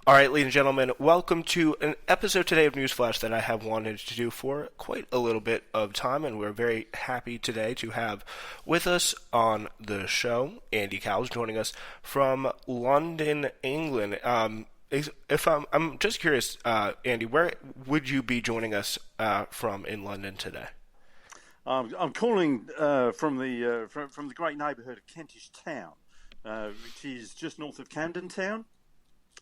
All right, ladies and gentlemen, welcome to an episode today of Newsflash that I have wanted to do for quite a little bit of time, and we're very happy today to have with us on the show Andy Cowles joining us from London, England. If I'm just curious, Andy, where would you be joining us from in London today? I'm calling from the great neighbourhood of Kentish Town, which is just north of Camden Town.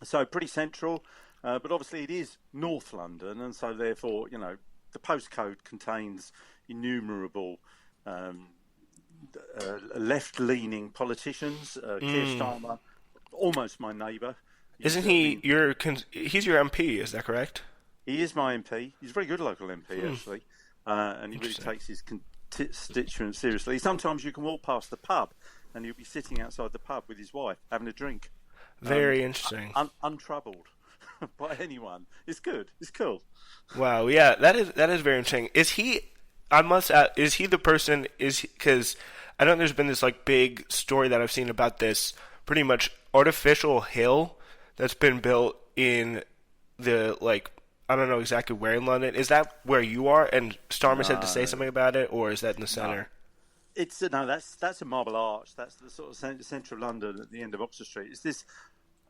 So pretty central, but obviously it is North London, and so therefore, the postcode contains innumerable left-leaning politicians. Keir Starmer, almost my neighbour. Isn't he he's your MP? Is that correct? He is my MP. He's a very good local MP, actually, and he really takes his constituents seriously. Sometimes you can walk past the pub, and he'll be sitting outside the pub with his wife having a drink. Very interesting. Untroubled by anyone. It's good. It's cool. Wow. Yeah, that is very interesting. Is he? I must ask. Is he the person? Because I know there's been this big story that I've seen about this pretty much artificial hill that's been built in the I don't know exactly where in London. Is that where you are? And Starmer said to say something about it, or is that in the center? No. That's a Marble Arch. That's the sort of centre of London at the end of Oxford Street.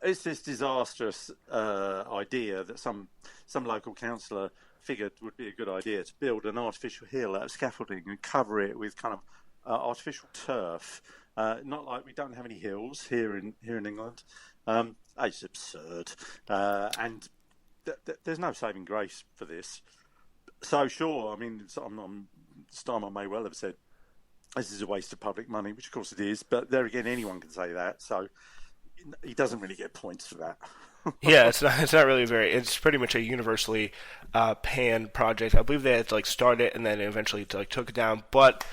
It's this disastrous idea that some local councillor figured would be a good idea to build an artificial hill out of scaffolding and cover it with kind of artificial turf. Not like we don't have any hills here in England. It's absurd, and there's no saving grace for this. So sure, I mean, Starmer may well have said, this is a waste of public money, which of course it is, but there again, anyone can say that, so he doesn't really get points for that. Yeah, it's not really it's pretty much a universally panned project. I believe they had to start it and then eventually took it down, but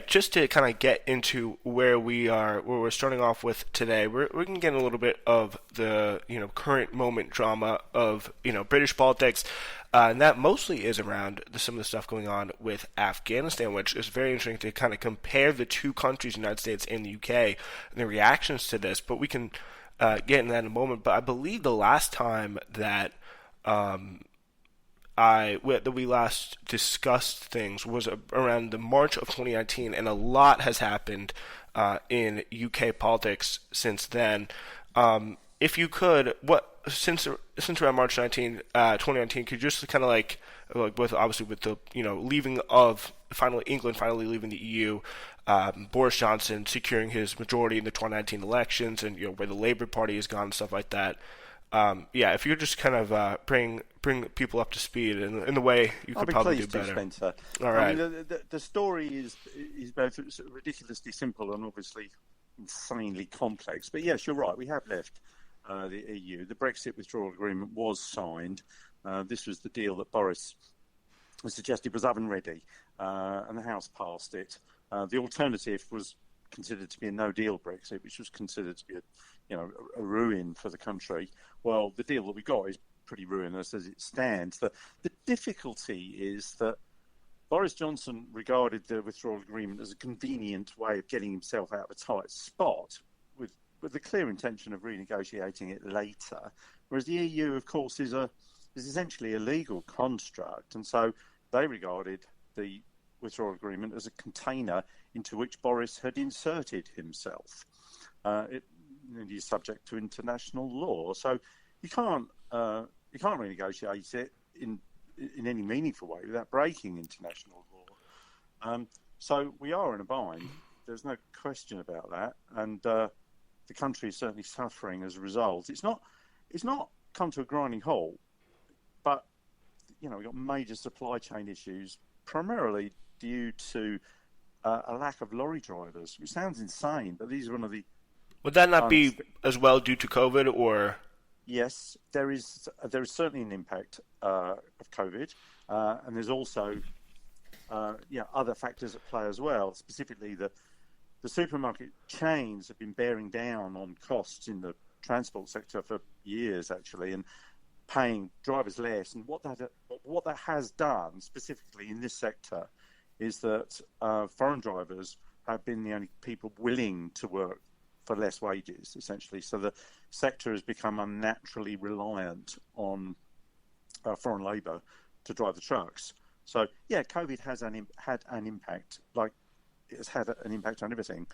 just to kind of get into where we're starting off with today, we're going to get a little bit of the current moment drama of British politics, and that mostly is around some of the stuff going on with Afghanistan, which is very interesting to kind of compare the two countries, the United States and the UK, and the reactions to this. But we can get into that in a moment. But I believe the last time that we last discussed things was around the March of 2019, and a lot has happened in UK politics since then. If you could, since around March 2019, could you just kind of with the leaving of England finally leaving the EU, Boris Johnson securing his majority in the 2019 elections, and where the Labour Party has gone and stuff like that. If you could just kind of bring people up to speed in the way you could probably do better. Spencer. All right. I mean, the story is both ridiculously simple and obviously insanely complex. But yes, you're right. We have left the EU. The Brexit withdrawal agreement was signed. This was the deal that Boris suggested was oven ready, and the House passed it. The alternative was considered to be a no-deal Brexit, which was considered to be a ruin for the country. Well, the deal that we got is pretty ruinous as it stands. The difficulty is that Boris Johnson regarded the withdrawal agreement as a convenient way of getting himself out of a tight spot, with the clear intention of renegotiating it later. Whereas the EU, of course, is essentially a legal construct, and so they regarded the withdrawal agreement as a container into which Boris had inserted himself. It is subject to international law, so you can't renegotiate it in any meaningful way without breaking international law. So we are in a bind. There's no question about that, and the country is certainly suffering as a result. It's not come to a grinding halt, but we've got major supply chain issues, primarily due to a lack of lorry drivers, which sounds insane, but these are one of the... Would that not be as well due to COVID, or...? Yes, there is certainly an impact of COVID, and there's also other factors at play as well. Specifically, the supermarket chains have been bearing down on costs in the transport sector for years, actually, and paying drivers less. And what that has done, specifically in this sector, is that foreign drivers have been the only people willing to work for less wages, essentially. So the sector has become unnaturally reliant on foreign labour to drive the trucks. So yeah, COVID has had an impact. Like it's had an impact on everything.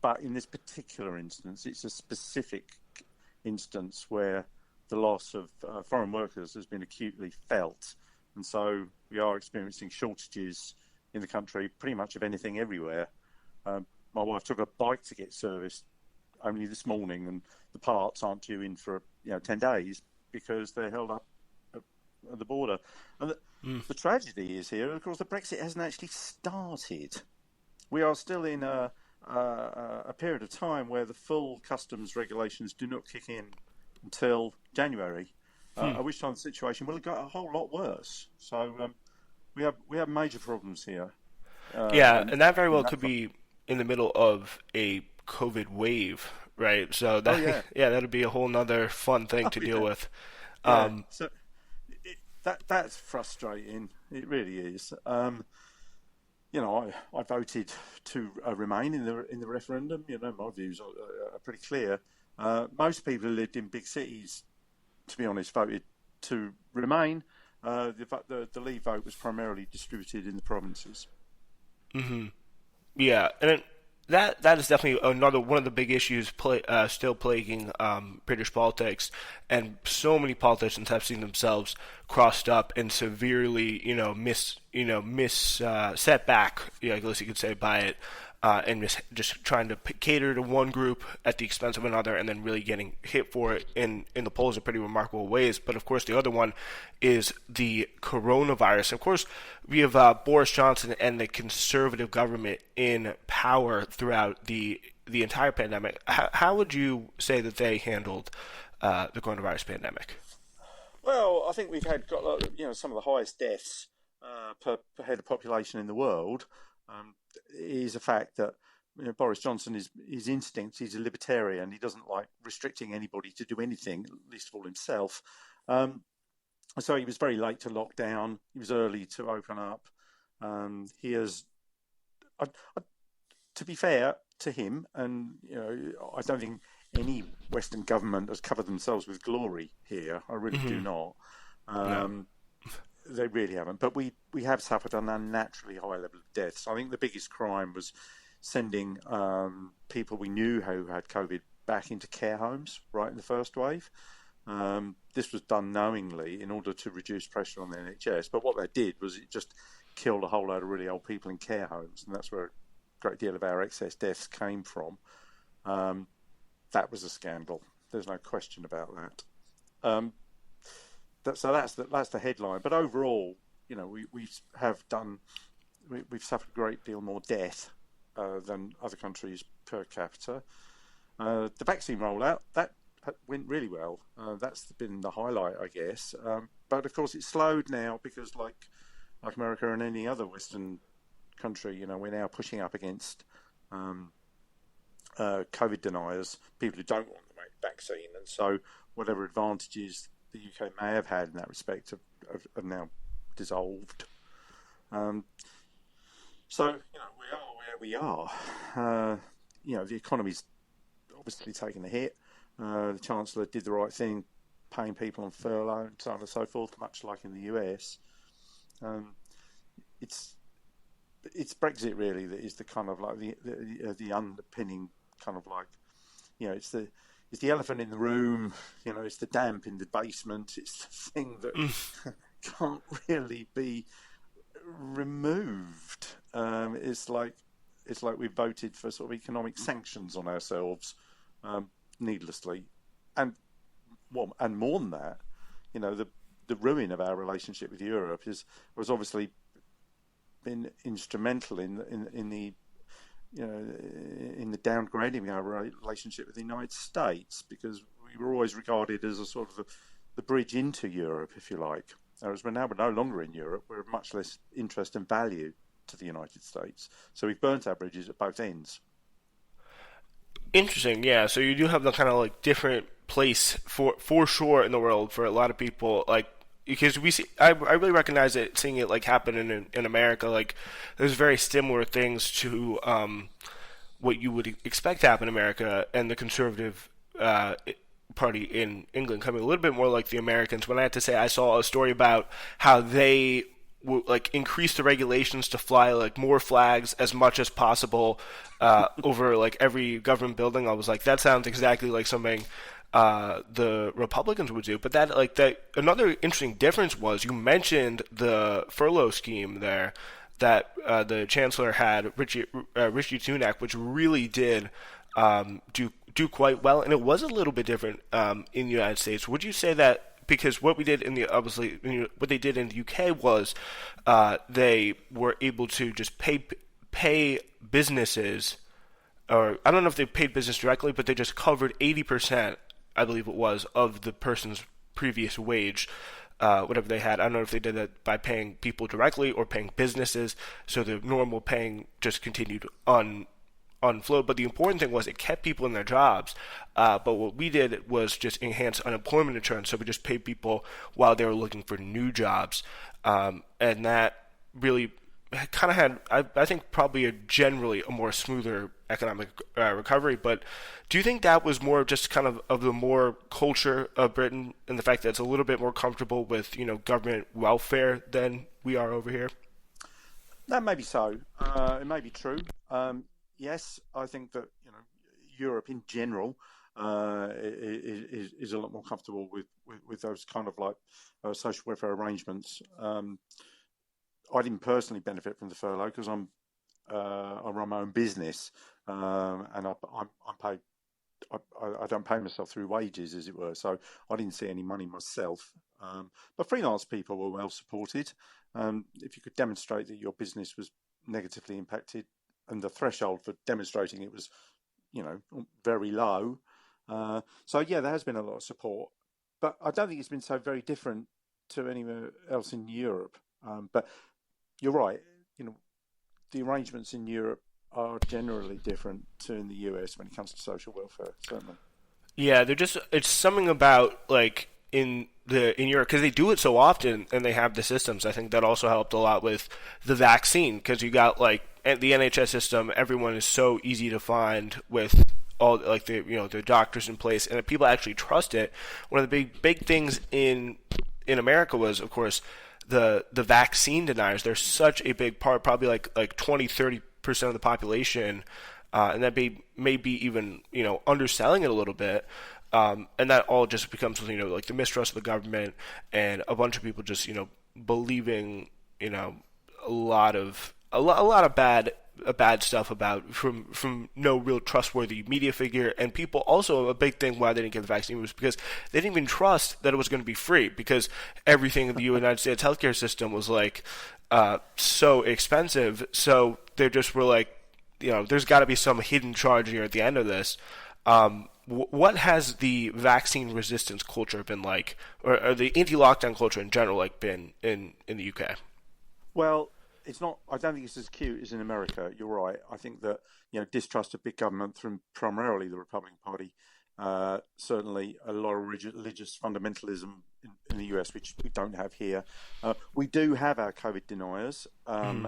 But in this particular instance, it's a specific instance where the loss of foreign workers has been acutely felt. And so we are experiencing shortages in the country, pretty much of anything everywhere. My wife took a bike to get serviced only this morning, and the parts aren't due in for 10 days because they're held up at the border. And the tragedy is here, of course, the Brexit hasn't actually started. We are still in a period of time where the full customs regulations do not kick in until January. At which time the situation will have got a whole lot worse. So we have major problems here. And that very well could be in the middle of a COVID wave, right? So that that'd be a whole nother fun thing to deal with. So that's frustrating. It really is. I voted to remain in the referendum. My views are pretty clear. Most people who lived in big cities, to be honest, voted to remain. The Leave vote was primarily distributed in the provinces. Yeah, and that is definitely another one of the big issues still plaguing British politics, and so many politicians have seen themselves crossed up and severely, set back, I guess you could say, by it, and just trying to cater to one group at the expense of another, and then really getting hit for it in the polls in pretty remarkable ways. But of course, the other one is the coronavirus. Of course, we have Boris Johnson and the Conservative government in power throughout the entire pandemic. How would you say that they handled the coronavirus pandemic? Well, I think we've got some of the highest deaths per head of population in the world. Is a fact that Boris Johnson his instincts. He's a libertarian. He doesn't like restricting anybody to do anything, least of all himself. So he was very late to lock down. He was early to open up. He has, to be fair to him, and I don't think any Western government has covered themselves with glory here. I really do not. No. They really haven't. But we have suffered an unnaturally high level of deaths. I think the biggest crime was sending people we knew who had COVID back into care homes right in the first wave. This was done knowingly in order to reduce pressure on the NHS. But what that did was it just killed a whole load of really old people in care homes. And that's where a great deal of our excess deaths came from. That was a scandal. There's no question about that. So that's the headline. But overall, we've suffered a great deal more death than other countries per capita. The vaccine rollout that went really well. That's been the highlight, I guess. But of course, it's slowed now because, like America and any other Western country, we're now pushing up against COVID deniers, people who don't want the vaccine, and so whatever advantages the UK may have had in that respect have now dissolved. So we are where we are. The economy's obviously taken a hit. The Chancellor did the right thing, paying people on furlough and so on and so forth, much like in the US. It's Brexit really that is the kind of like the underpinning kind of like it's the elephant in the room, it's the damp in the basement, it's the thing that can't really be removed. It's like we voted for sort of economic sanctions on ourselves, needlessly, and more than that, the ruin of our relationship with Europe was obviously been instrumental in the downgrading of our relationship with the United States, because we were always regarded as a sort of the bridge into Europe, if you like. Whereas we're no longer in Europe, we're of much less interest and value to the United States. So we've burnt our bridges at both ends. Interesting, yeah. So you do have the kind of like different place for sure in the world for a lot of people, like because we see, I really recognize it, seeing it like happen in America. Like there's very similar things to what you would expect to happen in America, and the conservative party in England coming a little bit more like the Americans. When I had to say, I saw a story about how they like increase the regulations to fly like more flags as much as possible over like every government building. I was like, that sounds exactly like something the Republicans would do. But that another interesting difference was you mentioned the furlough scheme there that the chancellor had, Rishi Sunak, which really did do quite well, and it was a little bit different in the United States. Would you say that? Because what we did in the obviously what they did in the UK was they were able to just pay businesses, or I don't know if they paid business directly, but they just covered 80%, I believe it was, of the person's previous wage, whatever they had. I don't know if they did that by paying people directly or paying businesses, so the normal paying just continued on flow. But the important thing was it kept people in their jobs. But what we did was just enhance unemployment insurance, so we just paid people while they were looking for new jobs, and that really kind of had, I think, probably generally a more smoother economic recovery. But do you think that was more just kind of the more culture of Britain, and the fact that it's a little bit more comfortable with government welfare than we are over here? That may be so. It may be true. Yes, I think that Europe in general is a lot more comfortable with those kind of like social welfare arrangements. I didn't personally benefit from the furlough because I run my own business, and I'm paid. I don't pay myself through wages, as it were, so I didn't see any money myself. But freelance people were well supported. If you could demonstrate that your business was negatively impacted, and the threshold for demonstrating it was, very low. So yeah, there has been a lot of support, but I don't think it's been so very different to anywhere else in Europe. But you're right, the arrangements in Europe are generally different to in the US when it comes to social welfare, certainly. Yeah, it's something about like in Europe, because they do it so often and they have the systems. I think that also helped a lot with the vaccine, because you got like the NHS system. Everyone is so easy to find with all like the doctors in place, and if people actually trust it. One of the big things in America was, of course, the vaccine deniers. They're such a big part, probably like 20-30% of the population, and that may be even underselling it a little bit. And that all just becomes like the mistrust of the government, and a bunch of people just believing a lot of bad stuff about from no real trustworthy media figure. And people also, a big thing why they didn't get the vaccine was because they didn't even trust that it was going to be free, because everything in the United States healthcare system was like so expensive. So they just were like, there's got to be some hidden charge here at the end of this. What has the vaccine resistance culture been like, or the anti-lockdown culture in general been in the UK? Well, it's not. I don't think it's as acute as in America. You're right. I think that distrust of big government from primarily the Republican Party, certainly a lot of religious fundamentalism in the US, which we don't have here. We do have our COVID deniers, and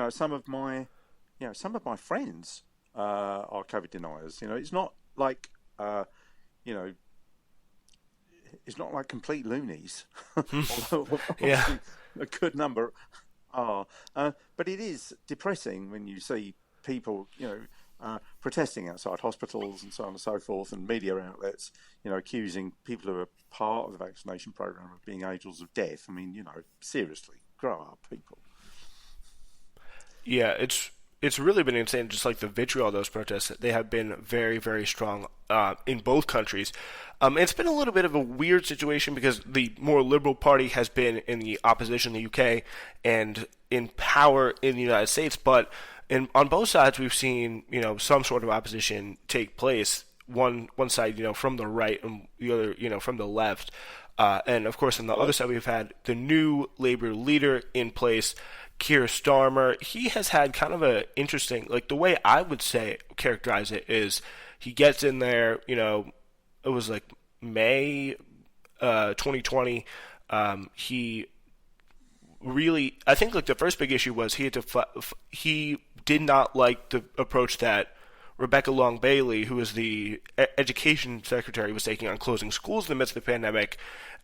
some of my friends are COVID deniers. It's not like it's not like complete loonies, although Yeah. a good number are. But it is depressing when you see people, protesting outside hospitals and so on and so forth, and media outlets, accusing people who are part of the vaccination program of being angels of death. I mean, seriously, grow up, people. Yeah, it's really been insane. Just like the vitriol of those protests, they have been very, very strong in both countries. It's been a little bit of a weird situation because the more liberal party has been in the opposition in the UK and in power in the United States, but on both sides we've seen some sort of opposition take place. One side from the right and the other from the left, and of course on the other side we've had the new Labour leader in place, Keir Starmer. He has had kind of a interesting, like the way I would characterize it is he gets in there, it was like May 2020. He I think like the first big issue was he did not like the approach that Rebecca Long Bailey, who was the education secretary, was taking on closing schools in the midst of the pandemic,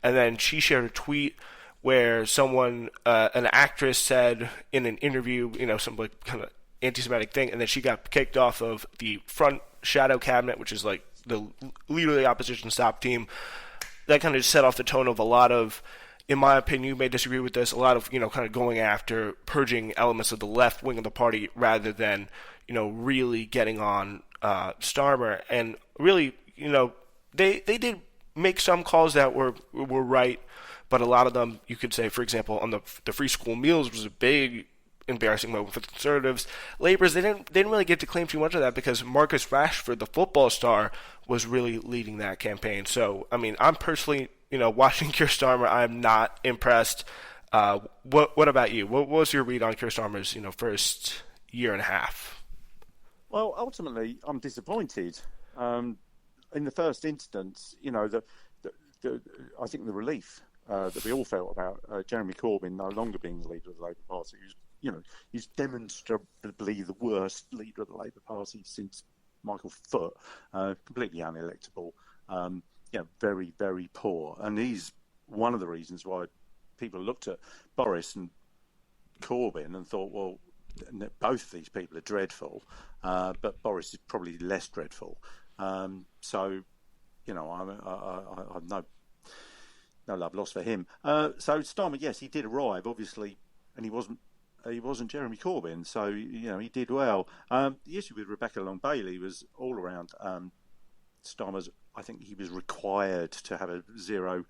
and then she shared a tweet where someone, an actress, said in an interview, some like kind of anti-Semitic thing, and then she got kicked off of the front shadow cabinet, which is like the leader of the opposition stop team. That kind of set off the tone of a lot of, in my opinion, you may disagree with this, a lot of, kind of going after purging elements of the left wing of the party rather than, really getting on Starmer. And really, they did make some calls that were right, but a lot of them, you could say, for example, on the free school meals was a big embarrassing moment for the Conservatives. Labour's, they didn't really get to claim too much of that because Marcus Rashford, the football star, was really leading that campaign. So, I mean, I'm personally, watching Keir Starmer, I'm not impressed. What about you? What was your read on Keir Starmer's, first year and a half? Well, ultimately, I'm disappointed. In the first instance, I think the relief that we all felt about Jeremy Corbyn no longer being the leader of the Labour Party, he's demonstrably the worst leader of the Labour Party since Michael Foot, completely unelectable, very, very poor. And he's one of the reasons why people looked at Boris and Corbyn and thought, well, both of these people are dreadful, but Boris is probably less dreadful. So, I've no love lost for him. So Starmer, yes, he did arrive, obviously, and he wasn't Jeremy Corbyn, so he did well. The issue with Rebecca Long Bailey was all around Starmer's. I think he was required to have a zero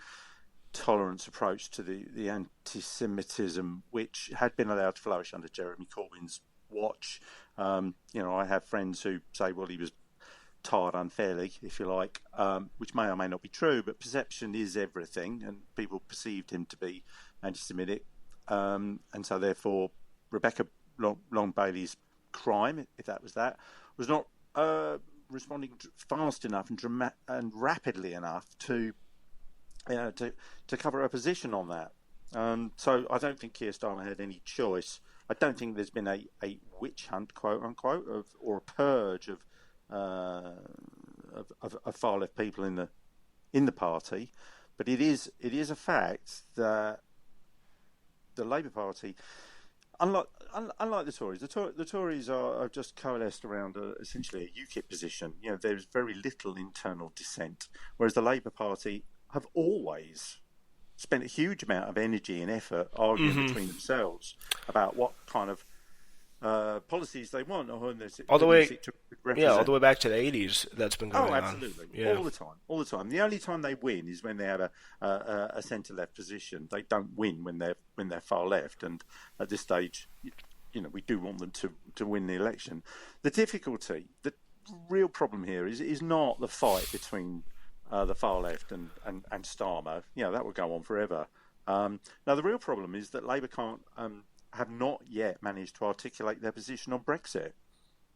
tolerance approach to the anti-Semitism, which had been allowed to flourish under Jeremy Corbyn's watch. I have friends who say, well, he was tarred unfairly, if you like, which may or may not be true, but perception is everything, and people perceived him to be anti-Semitic. And so therefore Rebecca Long Bailey's crime, if that was that, was not responding fast enough and rapidly enough to cover her position on that. So I don't think Keir Starmer had any choice. I don't think there's been a witch hunt, quote unquote, or a purge of far left people in the party, but it is a fact that the Labour Party, unlike the Tories, the Tories are just coalesced around essentially a UKIP position. There's very little internal dissent, whereas the Labour Party have always spent a huge amount of energy and effort arguing between themselves about what kind of policies they want, or all the way back to the 80s. That's been going on. Oh, absolutely, all the time. The only time they win is when they have a centre-left position. They don't win when they're far left. And at this stage, we do want them to win the election. The real problem here is not the fight between the far left and Starmer. That will go on forever. Now the real problem is that Labour can't. Have not yet managed to articulate their position on Brexit.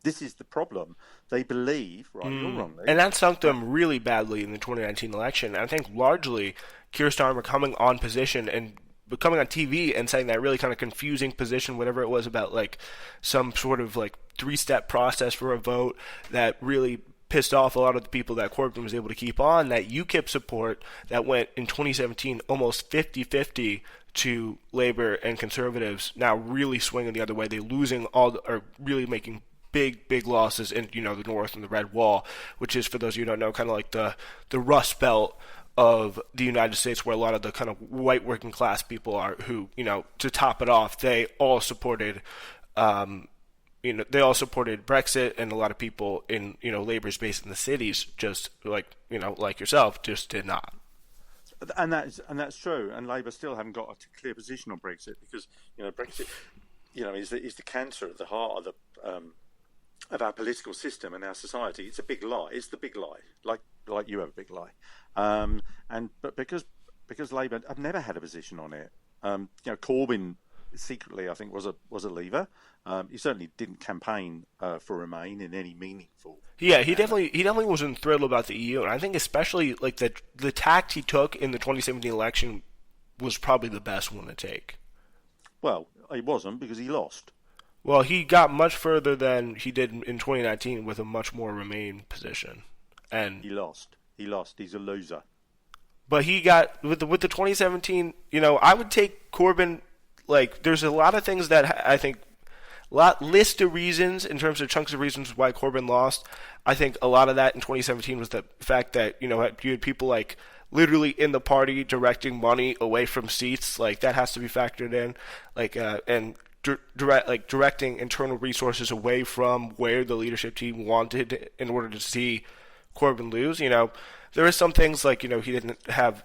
This is the problem. They believe, rightly or wrongly, and that sunk them really badly in the 2019 election. I think largely Keir Starmer coming on position and coming on TV and saying that really kind of confusing position, whatever it was about like some sort of like 3-step process for a vote that really pissed off a lot of the people that Corbyn was able to keep on, that UKIP support that went in 2017 almost 50-50 to Labour and Conservatives, now really swinging the other way. They're losing or really making big losses in the North and the Red Wall, which is, for those of you who don't know, kind of like the Rust Belt of the United States, where a lot of the kind of white working class people are, who, to top it off, they all supported Brexit, and a lot of people in Labour's base in the cities, just like yourself, just did not. And that's true. And Labour still haven't got a clear position on Brexit, because Brexit is the cancer at the heart of our political system and our society. It's a big lie. It's the big lie. Like you have a big lie. But because Labour have never had a position on it. Corbyn secretly, I think, was a leaver. He certainly didn't campaign for Remain in any meaningful. Yeah, he definitely wasn't thrilled about the EU, and I think especially like the tact he took in the 2017 election was probably the best one to take. Well, he wasn't, because he lost. Well, he got much further than he did in 2019 with a much more Remain position, and He lost. He lost. He's a loser. but he got with the 2017. I would take Corbyn. Like, there's a lot of things that I think list of reasons in terms of chunks of reasons why Corbyn lost. I think a lot of that in 2017 was the fact that you had people like literally in the party directing money away from seats. Like, that has to be factored in. Like and directing internal resources away from where the leadership team wanted in order to see Corbyn lose. There are some things like he had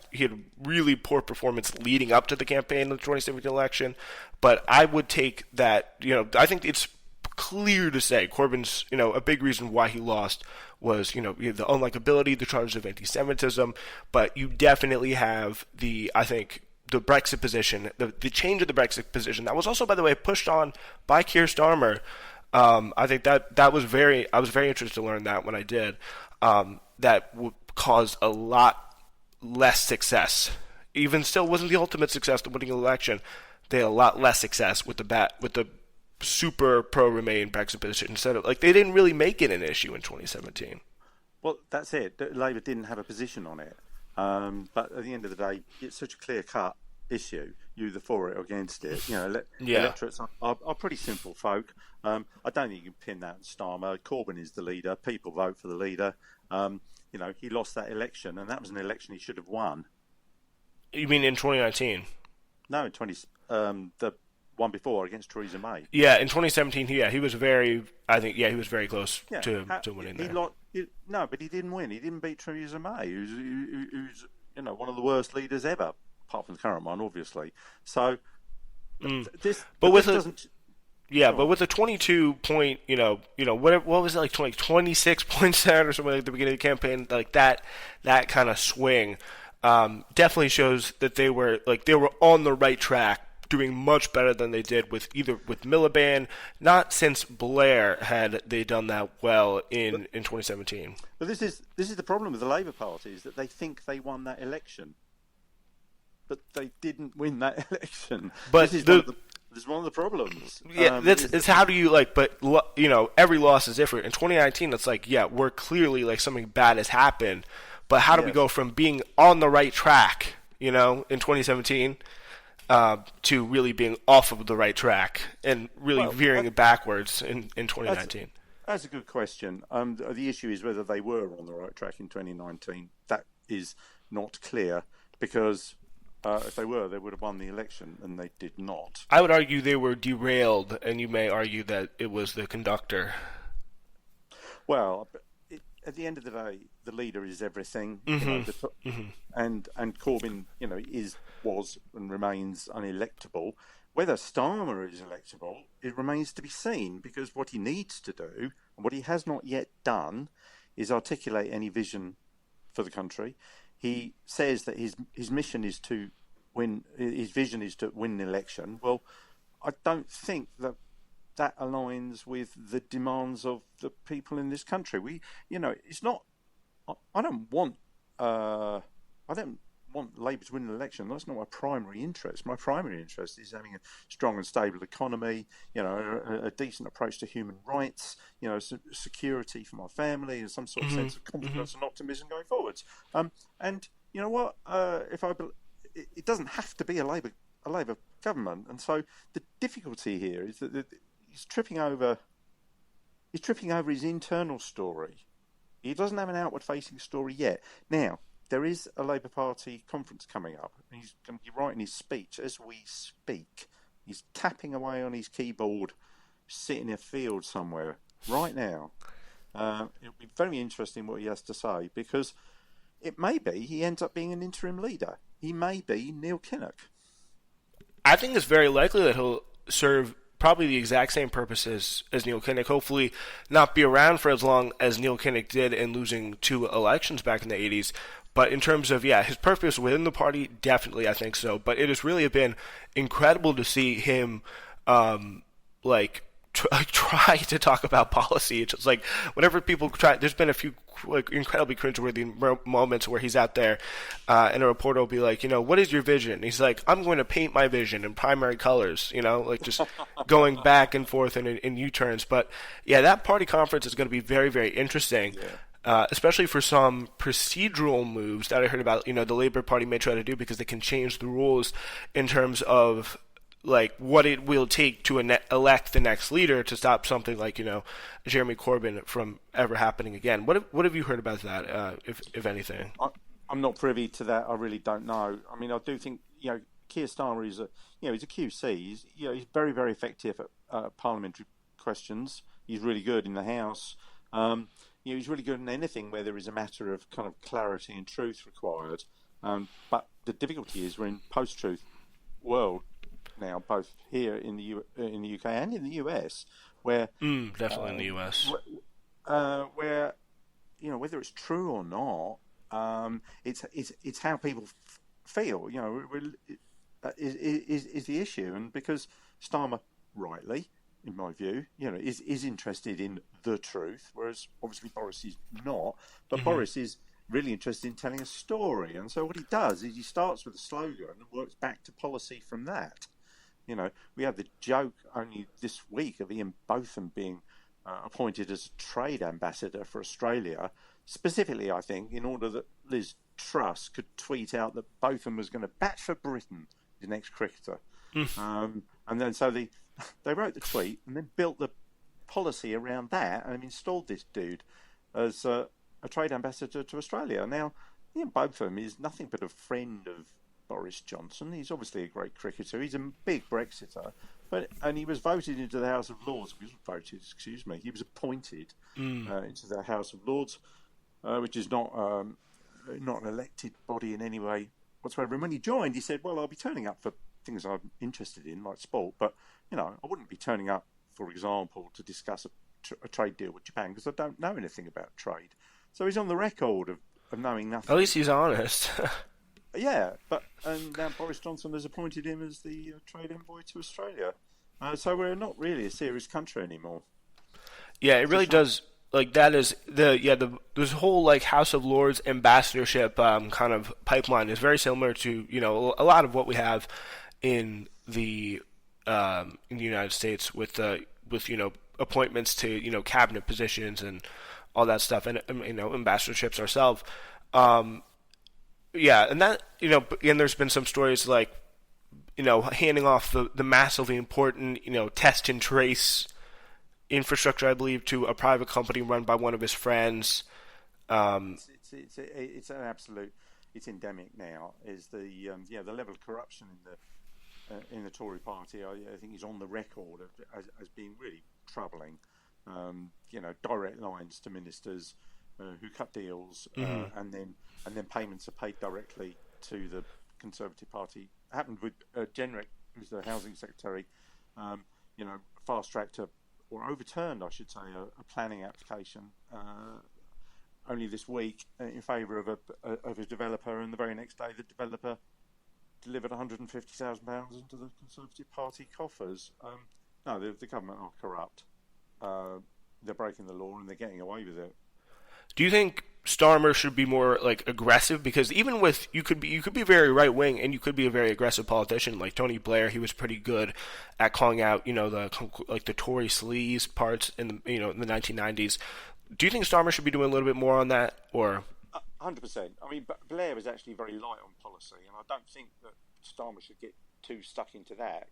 really poor performance leading up to the campaign in the 2017 election, but I would take that. I think it's clear to say Corbyn's a big reason why he lost was the unlikability, the charges of anti-Semitism, but you definitely have I think the Brexit position, the change of the Brexit position that was also, by the way, pushed on by Keir Starmer. I think that was I was very interested to learn that when I did. That would cause a lot less success. Even still, wasn't the ultimate success to winning an election. They had a lot less success with the super pro-Remain Brexit position. Instead of they didn't really make it an issue in 2017. Well, that's it. Labour didn't have a position on it. But at the end of the day, it's such a clear-cut issue. You're either for it or against it. Electorates are pretty simple folk. I don't think you can pin that on Starmer. Corbyn is the leader. People vote for the leader. He lost that election, and that was an election he should have won. You mean in 2019? No, in the one before against Theresa May. Yeah, in 2017, he was very. I think he was very close to winning there. No, but he didn't win. He didn't beat Theresa May, who's one of the worst leaders ever, apart from the current one, obviously. So but with a 22 point, what was it, like 26 points out or something at the beginning of the campaign, like that kind of swing, definitely shows that they were on the right track, doing much better than they did with Miliband. Not since Blair had they done that well in 2017. But this is the problem with the Labour Party, is that they think they won that election, but they didn't win that election. But this is one of the problems. Yeah, it's how do you but every loss is different. In 2019, it's we're clearly something bad has happened, but how do we go from being on the right track, in 2017, to really being off of the right track and really veering backwards in 2019? That's a good question. The issue is whether they were on the right track in 2019. That is not clear, because if they were, they would have won the election, and they did not. I would argue they were derailed, and you may argue that it was the conductor. Well, at the end of the day, the leader is everything, and Corbyn, was and remains unelectable. Whether Starmer is electable, it remains to be seen, because what he needs to do, and what he has not yet done, is articulate any vision for the country. He says that his mission is to win. His vision is to win an election. Well, I don't think that aligns with the demands of the people in this country. It's not. I don't want Labour to win an election. That's not my primary interest. My primary interest is having a strong and stable economy, a decent approach to human rights, security for my family, and some sort of sense of confidence and optimism going forwards. And you know what? It doesn't have to be a Labour government, and so the difficulty here is that he's tripping over his internal story. He doesn't have an outward-facing story yet. Now, there is a Labour Party conference coming up, and he's going to be writing his speech as we speak. He's tapping away on his keyboard, sitting in a field somewhere right now. It'll be very interesting what he has to say, because it may be he ends up being an interim leader. He may be Neil Kinnock. I think it's very likely that he'll serve probably the exact same purposes as Neil Kinnock. Hopefully not be around for as long as Neil Kinnock did in losing 2 elections back in the 80s. But in terms of, his purpose within the party, definitely I think so. But it has really been incredible to see him, try to talk about policy. It's just like whenever people try, there's been a few like incredibly cringeworthy moments where he's out there, and a reporter will be like, what is your vision? And he's like, I'm going to paint my vision in primary colors. Like just going back and forth in U-turns. But yeah, that party conference is going to be very, very interesting. Yeah. Especially for some procedural moves that I heard about, the Labour Party may try to do because they can change the rules in terms of like what it will take to elect the next leader to stop something like Jeremy Corbyn from ever happening again. What have you heard about that, if anything? I'm not privy to that. I really don't know. I mean, I do think Keir Starmer is he's a QC. He's very, very effective at parliamentary questions. He's really good in the House. He's really good in anything where there is a matter of kind of clarity and truth required. But the difficulty is we're in post-truth world now, both here in the UK and in the US, where definitely in the US, where whether it's true or not, it's how people feel. Is the issue, and because Starmer rightly, in my view, is interested in the truth, whereas obviously Boris is not. But Boris is really interested in telling a story, and so what he does is he starts with a slogan and works back to policy from that. We had the joke only this week of Ian Botham being appointed as a trade ambassador for Australia, specifically, I think, in order that Liz Truss could tweet out that Botham was going to bat for Britain, the next cricketer. And then so they wrote the tweet and then built the policy around that and installed this dude as a trade ambassador to Australia. Now, Ian Botham is nothing but a friend of Boris Johnson. He's obviously a great cricketer. He's a big Brexiter, and he was voted into the House of Lords. He wasn't voted, excuse me. He was appointed into the House of Lords, which is not an elected body in any way whatsoever. And when he joined, he said, "Well, I'll be turning up for things I'm interested in, like sport, but I wouldn't be turning up, for example, to discuss a trade deal with Japan because I don't know anything about trade." So he's on the record of knowing nothing. At least he's honest. Yeah, and now Boris Johnson has appointed him as the trade envoy to Australia. So we're not really a serious country anymore. Yeah, it really does. Like that is this whole like House of Lords ambassadorship kind of pipeline is very similar to a lot of what we have in the United States with appointments to cabinet positions and all that stuff, and ambassadorships ourselves. Yeah, and that and there's been some stories like handing off the massively important test and trace infrastructure, I believe, to a private company run by one of his friends. It's an absolute. It's endemic now. Is the level of corruption in the Tory party? I think is on the record as being really troubling. Direct lines to ministers who cut deals, and then payments are paid directly to the Conservative Party. It happened with Jenrick, who's the housing secretary. Fast-tracked or overturned, I should say, a planning application only this week in favour of a developer, and the very next day the developer delivered £150,000 into the Conservative Party coffers. No, the government are corrupt. They're breaking the law and they're getting away with it. Do you think Starmer should be more like aggressive? Because even with you could be very right wing and you could be a very aggressive politician. Like Tony Blair, he was pretty good at calling out the Tory sleaze parts in the in the 1990s. Do you think Starmer should be doing a little bit more on that, or? 100%. I mean, Blair was actually very light on policy, and I don't think that Starmer should get too stuck into that.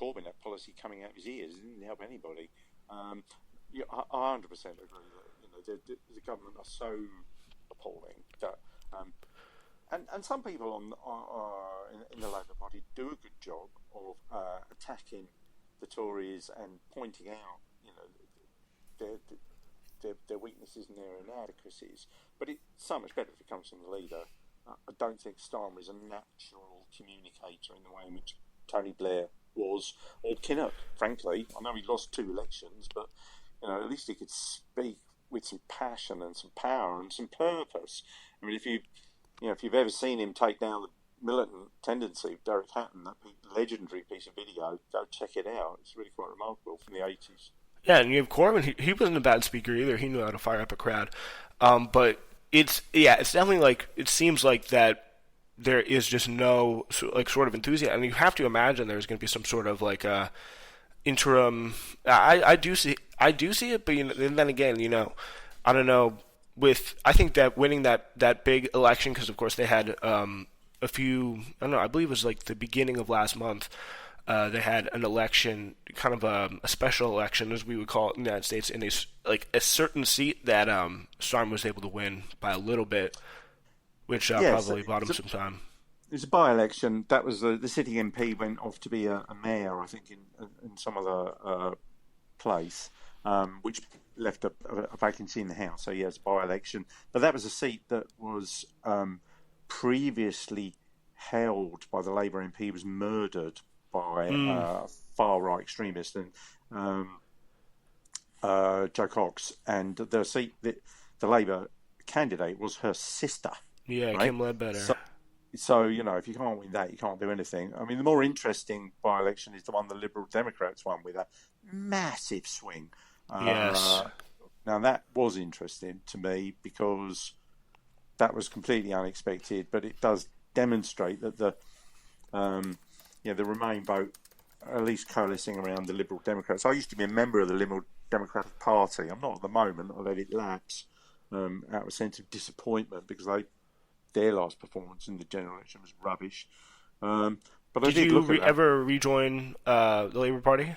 Corbyn had policy coming out of his ears; it didn't help anybody. I 100% agree that the government are so appalling that, and some people in the Labour Party do a good job of attacking the Tories and pointing out their weaknesses and their inadequacies. But it's so much better if it comes from the leader. I don't think Starmer is a natural communicator in the way in which Tony Blair was, or Kinnock, frankly. I know he lost 2 elections, but at least he could speak with some passion and some power and some purpose. I mean, if you've ever seen him take down militant tendency of Derek Hatton, that legendary piece of video. Go check it out. It's really quite remarkable from the 80s. Yeah, and you have Corbyn. He wasn't a bad speaker either. He knew how to fire up a crowd. But it's definitely like it seems like that there is just no like sort of enthusiasm. And you have to imagine there's going to be some sort of like interim. I do see it, but and then again, I don't know. I think that winning that big election, because of course they had a few. I don't know. I believe it was like the beginning of last month. They had an election, kind of a special election, as we would call it in the United States, in a certain seat that Starmer was able to win by a little bit, which probably bought him some time. It was a by-election. That was the sitting MP went off to be a mayor, I think, in some other place, which left a vacancy in the House. So, yeah, it's a by-election. But that was a seat that was previously held by the Labour MP who was murdered by far-right extremists and Joe Cox. And the seat that the Labour candidate was her sister. Yeah, right? Kim Ledbetter. So, if you can't win that, you can't do anything. I mean, the more interesting by-election is the one the Liberal Democrats won with a massive swing. Yes. Now, that was interesting to me because that was completely unexpected, but it does demonstrate that the Remain vote, at least coalescing around the Liberal Democrats. I used to be a member of the Liberal Democratic Party. I'm not at the moment. I let it lapse out of a sense of disappointment because their last performance in the general election was rubbish. But did you ever rejoin the Labour Party?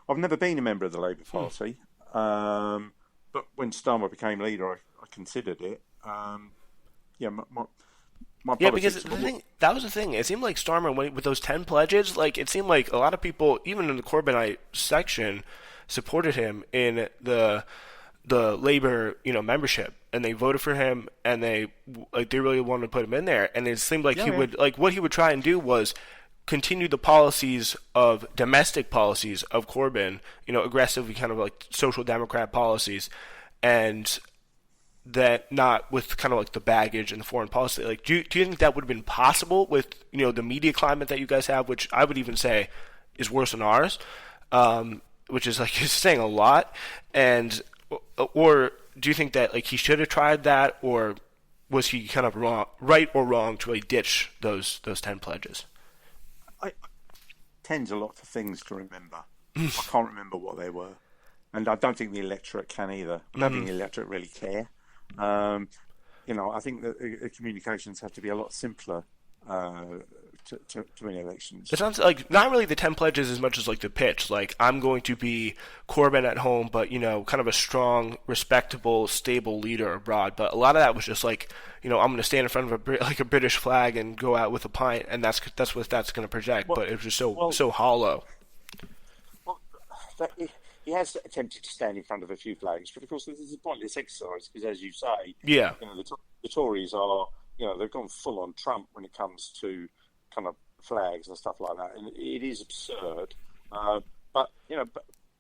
I've never been a member of the Labour Party, but when Starmer became leader, I considered it. Because that was the thing. It seemed like Starmer went with those 10 pledges. Like it seemed like a lot of people, even in the Corbynite section, supported him in the Labour, membership, and they voted for him, and they really wanted to put him in there. And it seemed like what he would try and do was continue the domestic policies of Corbyn, aggressively kind of like social democrat policies, and that not with kind of like the baggage and the foreign policy. Like, do you think that would have been possible with the media climate that you guys have, which I would even say is worse than ours, which is like is saying a lot, or do you think that like he should have tried that, or was he kind of right or wrong to really ditch those 10 pledges? 10's a lot of things to remember. I can't remember what they were, and I don't think the electorate can either. I don't think the electorate really care. I think that communications have to be a lot simpler to win elections. It sounds like not really the 10 pledges as much as like the pitch. Like, I'm going to be Corbyn at home, but kind of a strong, respectable, stable leader abroad. But a lot of that was just like, I'm going to stand in front of a British flag and go out with a pint, and that's what that's going to project. But it was just so hollow. Well, he has attempted to stand in front of a few flags, but of course this is a pointless exercise because, as you say, the Tories are, they've gone full on Trump when it comes to kind of flags and stuff like that, and it is absurd. But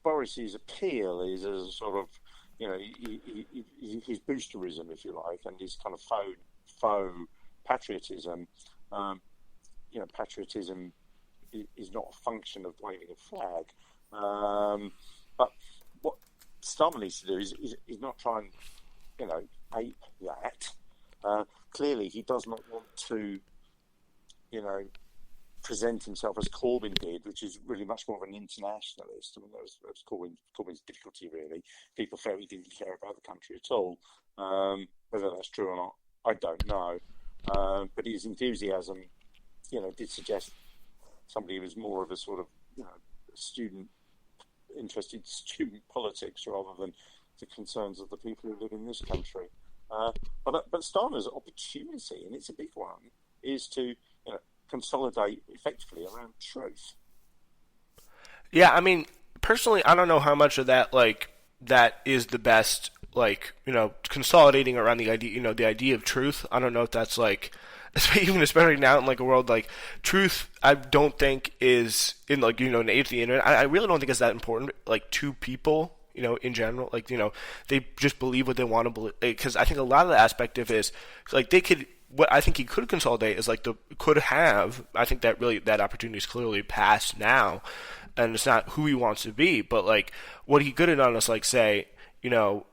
Boris's appeal is as a sort of, his boosterism, if you like, and his kind of faux patriotism. Patriotism is not a function of waving a flag. But what Starmer needs to do is not try and, ape that. Clearly, he does not want to, present himself as Corbyn did, which is really much more of an internationalist. I mean, that was Corbyn's difficulty, really. People felt he didn't care about the country at all. Whether that's true or not, I don't know. But his enthusiasm, did suggest somebody who was more of a sort of, interested student politics rather than the concerns of the people who live in this country. But Starmer's opportunity, and it's a big one, is to consolidate effectively around truth. Yeah, I mean, personally, I don't know how much of that that is the best. Consolidating around the idea, the idea of truth. I don't know if that's especially now in a world like truth. I don't think is in an age of the internet. I really don't think it's that important. To people, in general, they just believe what they want to believe. Because I think a lot of the aspect of it is they could what I think he could consolidate is like the could have. I think that really that opportunity is clearly past now, and it's not who he wants to be, but like what he could have done is like say, you know,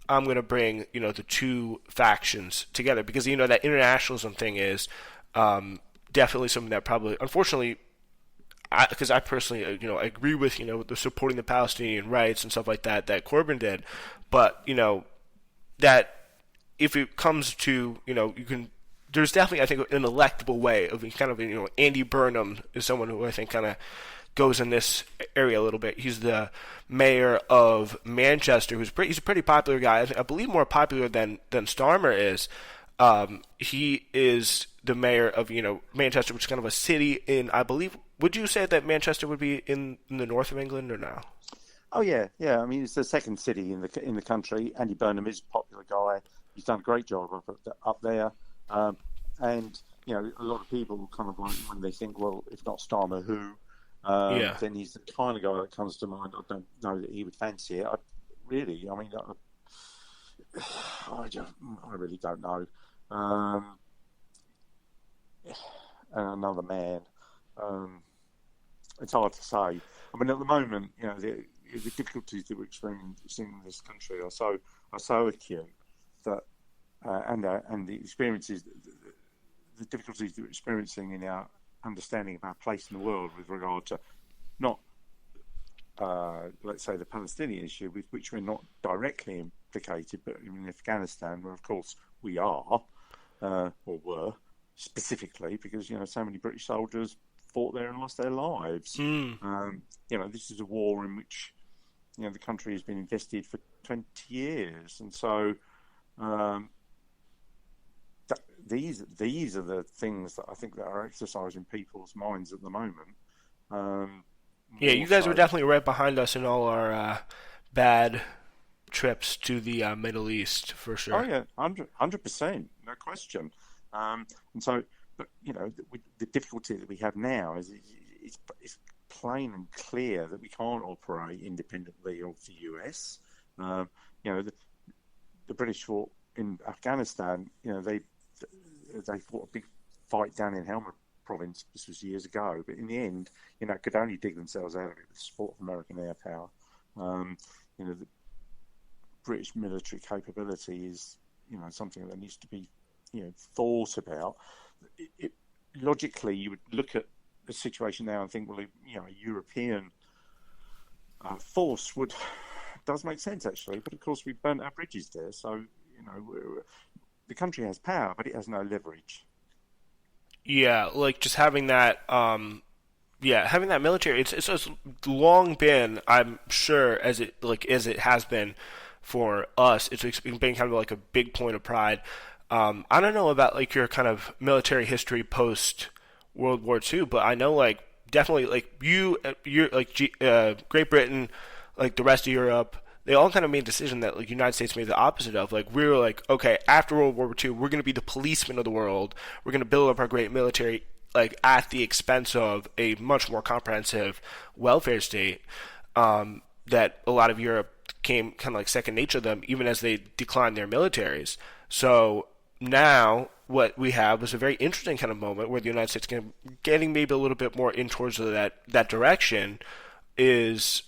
I'm going to bring the two factions together because that internationalism thing is definitely something that probably unfortunately because I personally, I agree with the supporting the Palestinian rights and stuff like that that Corbyn did, but that if it comes to you can. There's definitely, I think, an electable way of kind of, Andy Burnham is someone who I think kind of goes in this area a little bit. He's the mayor of Manchester, he's a pretty popular guy. I believe more popular than Starmer is. He is the mayor of Manchester, which is kind of a city in, I believe. Would you say that Manchester would be in the north of England or no? Oh yeah. I mean, it's the second city in the country. Andy Burnham is a popular guy. He's done a great job up there. And a lot of people kind of like when they think, well, if not Starmer, who? Yeah. Then he's the kind of guy that comes to mind. I don't know that he would fancy it. I mean, I really don't know. And another man. It's hard to say. I mean, at the moment, the difficulties that we're experiencing in this country are so acute that, and the experiences, the difficulties that we're experiencing in our understanding of our place in the world with regard to not, let's say, the Palestinian issue, with which we're not directly implicated, but in Afghanistan, where of course we are, or were, specifically because so many British soldiers fought there and lost their lives. This is a war in which the country has been invested for 20 years, and so these are the things that I think that are exercising people's minds at the moment. Yeah, you guys were definitely right behind us in all our bad trips to the Middle East, for sure. Oh yeah, 100%, no question. And so, but the difficulty that we have now is it's plain and clear that we can't operate independently of the US. The British fought in Afghanistan. They fought a big fight down in Helmand province. This was years ago, but in the end, could only dig themselves out of it with the support of American air power. The British military capability is, something that needs to be, thought about. Logically, you would look at the situation now and think, well, a European force does make sense actually, but of course we burnt our bridges there, so the country has power, but it has no leverage. Yeah, like just having that, having that military. It's long been, I'm sure, as it has been for us. It's been kind of like a big point of pride. I don't know about like your kind of military history post World War II, but I know like definitely like you're like Great Britain, like the rest of Europe. They all kind of made a decision that like United States made the opposite of. Like we were like, okay, after World War II, we're going to be the policemen of the world. We're going to build up our great military like at the expense of a much more comprehensive welfare state. That a lot of Europe came kind of like second nature to them, even as they declined their militaries. So now what we have is a very interesting kind of moment where the United States getting maybe a little bit more in towards that direction is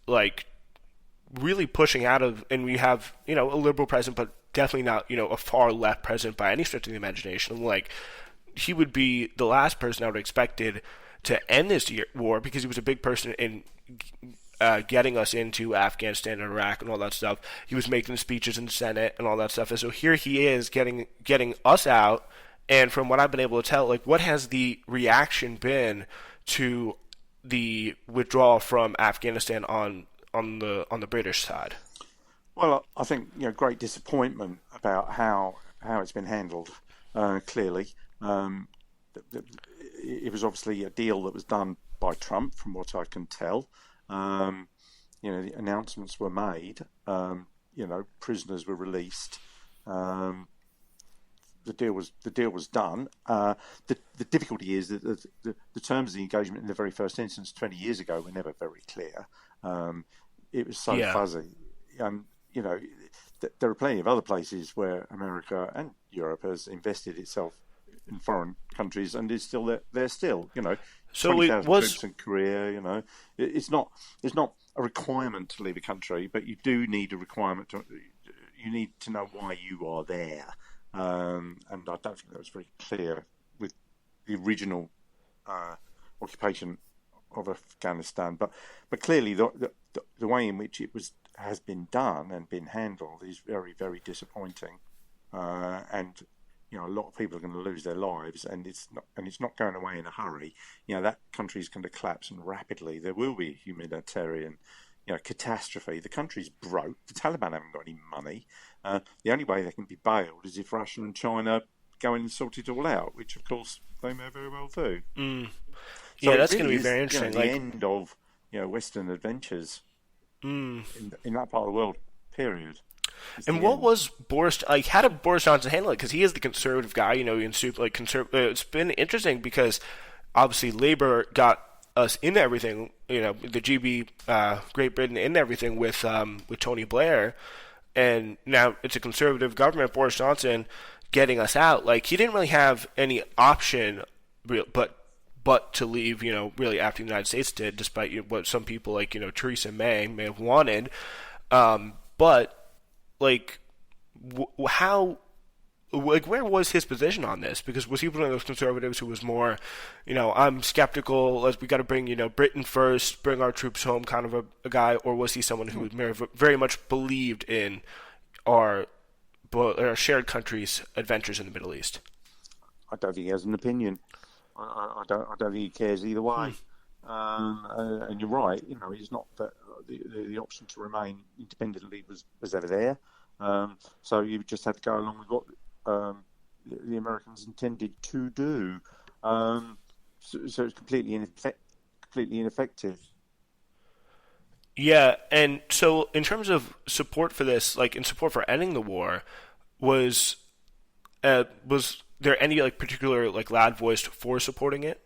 like really pushing out of, and we have a liberal president, but definitely not a far left president by any stretch of the imagination. Like he would be the last person I would have expected to end this war because he was a big person in getting us into Afghanistan and Iraq and all that stuff. He was making speeches in the Senate and all that stuff. And so here he is getting us out. And from what I've been able to tell, like what has the reaction been to the withdrawal from Afghanistan on the British side? Well, I think great disappointment about how it's been handled. Clearly, it was obviously a deal that was done by Trump, from what I can tell. The announcements were made. Prisoners were released. The deal was done. The difficulty is that the terms of the engagement in the very first instance 20 years ago were never very clear. It was so fuzzy. there are plenty of other places where America and Europe has invested itself in foreign countries and is still there. They're still, So it 20,000 was troops in Korea. It's not a requirement to leave a country, but you do need a requirement to. You need to know why you are there, and I don't think that was very clear with the original occupation of Afghanistan. But clearly the way in which it has been done and been handled is very, very disappointing, and a lot of people are going to lose their lives, and it's not going away in a hurry. That country is going to collapse, and rapidly there will be a humanitarian catastrophe. The country's broke. The Taliban haven't got any money. The only way they can be bailed is if Russia and China go in and sort it all out, which of course they may very well do. Yeah, So that's really going to be very interesting. The end of Western adventures in that part of the world. Period. And what was Boris like? How did Boris Johnson handle it? Because he is the conservative guy, It's been interesting because obviously Labour got us into everything, the GB, Great Britain, into everything with Tony Blair, and now it's a conservative government, Boris Johnson, getting us out. Like, he didn't really have any option, but to leave, really after the United States did, despite what some people like, Theresa May have wanted. But like, how? Like, where was his position on this? Because was he one of those conservatives who was more, I'm skeptical, we got to bring, Britain first, bring our troops home kind of a guy, or was he someone who very much believed in our shared countries' adventures in the Middle East? I don't think he has an opinion. I don't think he cares either way. And you're right, he's not that the option to remain independently was ever there. So you just had to go along with what the Americans intended to do. So it's completely ineffective. Yeah, and so in terms of support for this, like in support for ending the war, was there any particular loud voice for supporting it?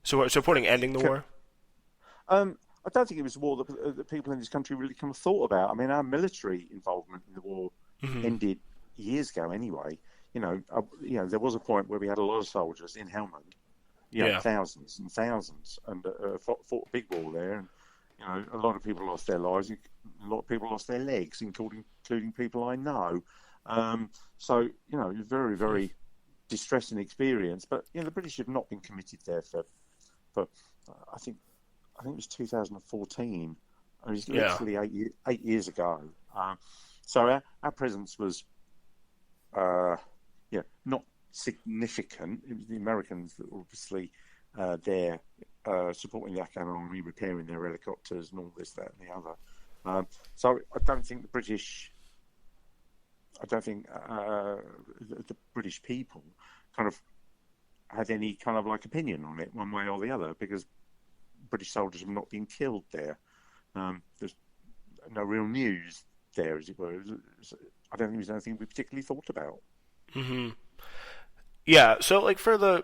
So supporting ending the war? I don't think it was a war that people in this country really kind of thought about. I mean, our military involvement in the war ended years ago anyway. There was a point where we had a lot of soldiers in Helmand, thousands and thousands, and fought a big war there. And, a lot of people lost their lives, a lot of people lost their legs, including people I know. So, it was very, very distressing experience. But, the British have not been committed there for I think it was 2014. It was literally 8 years ago. So our presence was, not significant. It was the Americans that were obviously there supporting the Afghan army, repairing their helicopters and all this, that, and the other. So I don't think the British people kind of had any kind of opinion on it one way or the other, because British soldiers have not been killed there. There's no real news there, as it were. I don't think it was anything we particularly thought about. Mm-hmm. Yeah, so for the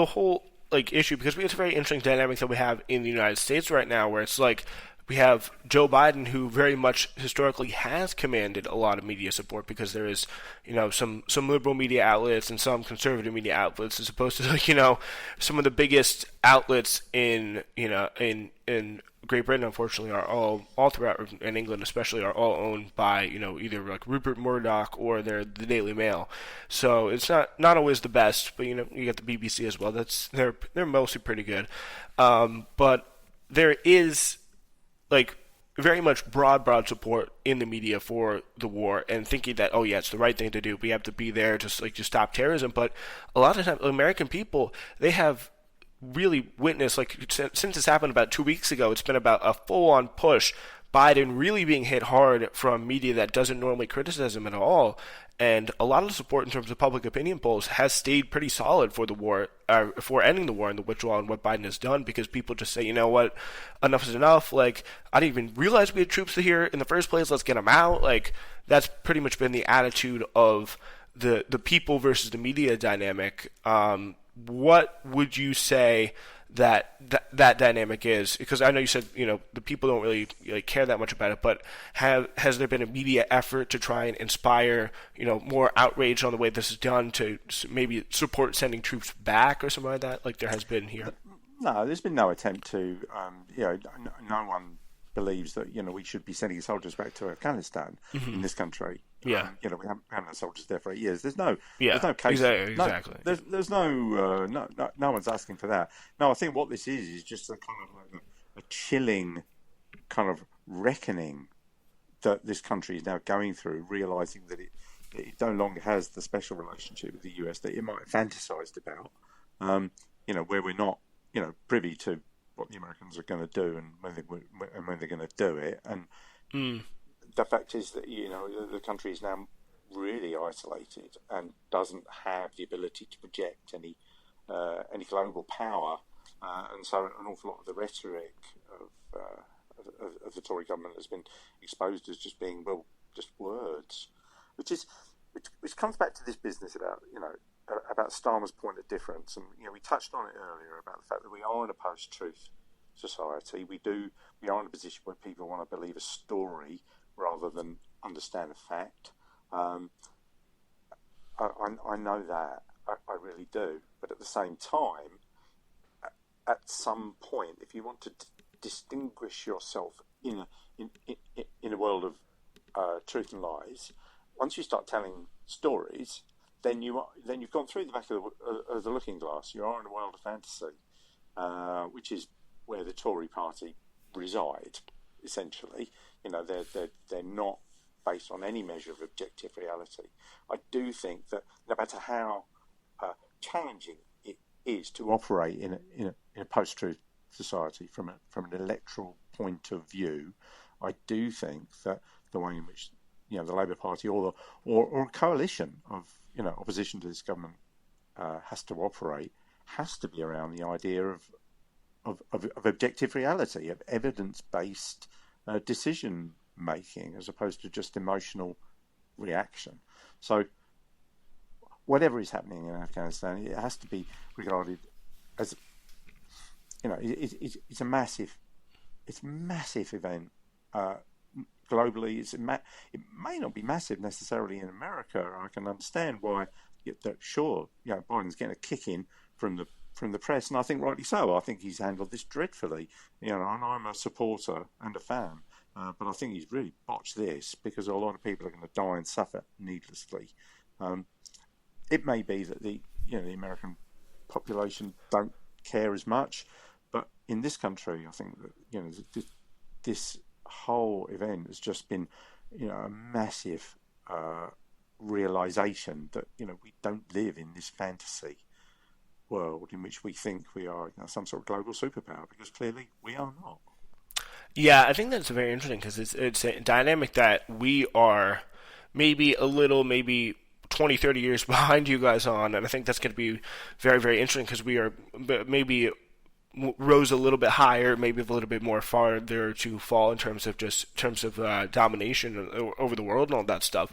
whole issue, because it's a very interesting dynamic that we have in the United States right now, where it's we have Joe Biden, who very much historically has commanded a lot of media support, because there is, some liberal media outlets and some conservative media outlets, as opposed to some of the biggest outlets in Great Britain, unfortunately, are all throughout, in England especially, are all owned by either Rupert Murdoch or the Daily Mail. So it's not always the best, but you get the BBC as well. They're mostly pretty good, but there is very much broad support in the media for the war, and thinking that, it's the right thing to do. We have to be there to stop terrorism. But a lot of times, American people, they have really witnessed, since this happened about 2 weeks ago, it's been about a full-on push. Biden really being hit hard from media that doesn't normally criticize him at all. And a lot of the support in terms of public opinion polls has stayed pretty solid for the war, for ending the war and the withdrawal, and what Biden has done, because people just say, you know what, enough is enough. I didn't even realize we had troops here in the first place. Let's get them out. That's pretty much been the attitude of the people versus the media dynamic. What would you say that dynamic is, because I know you said the people don't really care that much about it, but has there been a media effort to try and inspire more outrage on the way this is done to maybe support sending troops back or something like that, like there has been here? No, there's been no attempt to. No one believes that we should be sending soldiers back to Afghanistan in this country. Yeah. We haven't had soldiers there for 8 years. There's no case. Exactly. There's no one's asking for that. No, I think what this is just a kind of like a chilling kind of reckoning that this country is now going through, realizing that it no longer has the special relationship with the US that it might have fantasized about. Where we're not, privy to what the Americans are going to do and when they're going to do it. And the fact is that the country is now really isolated and doesn't have the ability to project any global power, and so an awful lot of the rhetoric of the Tory government has been exposed as just being just words, which comes back to this business about Starmer's point of difference, and we touched on it earlier about the fact that we are in a post-truth society. We are in a position where people want to believe a story rather than understand a fact. I know that, I really do. But at the same time, at some point, if you want to distinguish yourself in a world of truth and lies, once you start telling stories, then you've gone through the back of the looking glass. You are in a world of fantasy, which is where the Tory party reside, essentially. They're not based on any measure of objective reality. I do think that no matter how challenging it is to operate in a post-truth society from an electoral point of view, I do think that the way in which the Labour Party or a coalition of opposition to this government has to operate has to be around the idea of objective reality, of evidence-based decision making, as opposed to just emotional reaction. So whatever is happening in Afghanistan, it has to be regarded as it's a massive event globally. It may not be massive necessarily in America. I can understand why Biden's getting a kick in from the press, and I think rightly so. I think he's handled this dreadfully, and I'm a supporter and a fan, but I think he's really botched this because a lot of people are going to die and suffer needlessly. It may be that the American population don't care as much, but in this country, I think that this whole event has just been a massive realization that we don't live in this fantasy world in which we think we are some sort of global superpower, because clearly we are not. Yeah, I think that's very interesting because it's a dynamic that we are maybe 20, 30 years behind you guys on, and I think that's going to be very, very interesting because we are maybe rose a little bit higher, maybe a little bit more farther to fall in terms of domination over the world and all that stuff.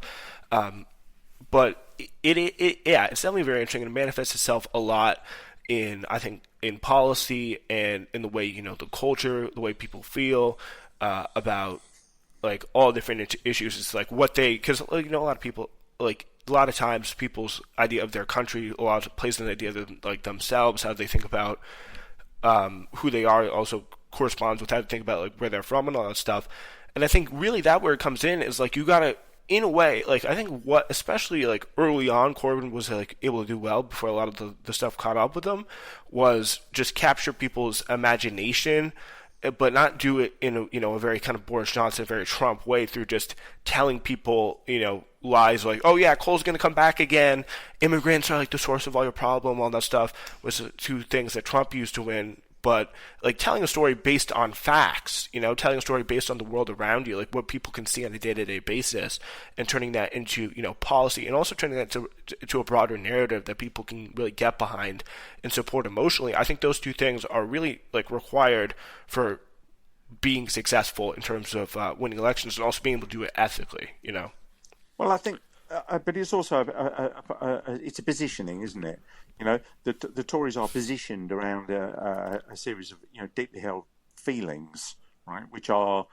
But it's definitely very interesting, and it manifests itself a lot in policy and in the way the culture, the way people feel about like all different issues. It's like what because a lot of people a lot of times people's idea of their country a lot plays in the idea of like themselves, how they think about who they are, also corresponds with how they think about like where they're from and all that stuff. And I think really that where it comes in is like you gotta, in a way, like I think what especially like early on Corbyn was like able to do well before a lot of the stuff caught up with him was just capture people's imagination, but not do it in a very kind of Boris Johnson, very Trump way through just telling people lies like, oh yeah, coal's going to come back again, immigrants are like the source of all your problem, all that stuff was the two things that Trump used to win. But like telling a story based on facts, telling a story based on the world around you, like what people can see on a day-to-day basis, and turning that into policy, and also turning that to a broader narrative that people can really get behind and support emotionally. I think those two things are really like required for being successful in terms of winning elections, and also being able to do it ethically. Well, I think but it's also it's a positioning, isn't it? You know, the Tories are positioned around a series of deeply held feelings, right, which are